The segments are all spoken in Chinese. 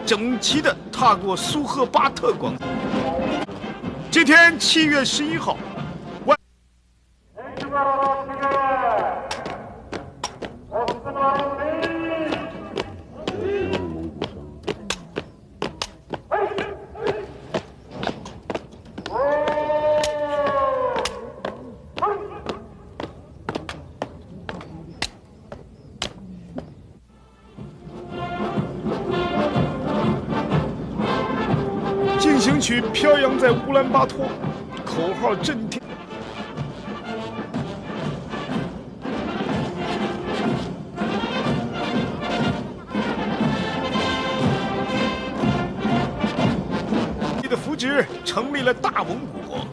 整齐地踏过苏赫巴特广场。这天7月11号，进行曲飘扬在乌兰巴托，口号震天。的扶植成立了大蒙古国，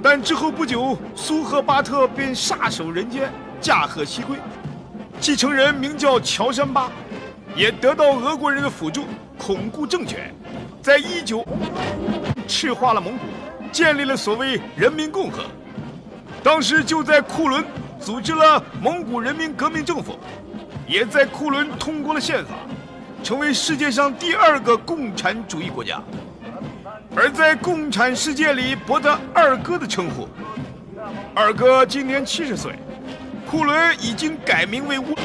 但之后不久，苏赫巴特便撒手人间，驾鹤西归。继承人名叫乔山巴，也得到俄国人的辅助，巩固政权。在19赤化了蒙古，建立了所谓人民共和。当时就在库伦组织了蒙古人民革命政府，也在库伦通过了宪法，成为世界上第2个共产主义国家。而在共产世界里博得二哥的称呼。二哥今年70岁，库伦已经改名为乌。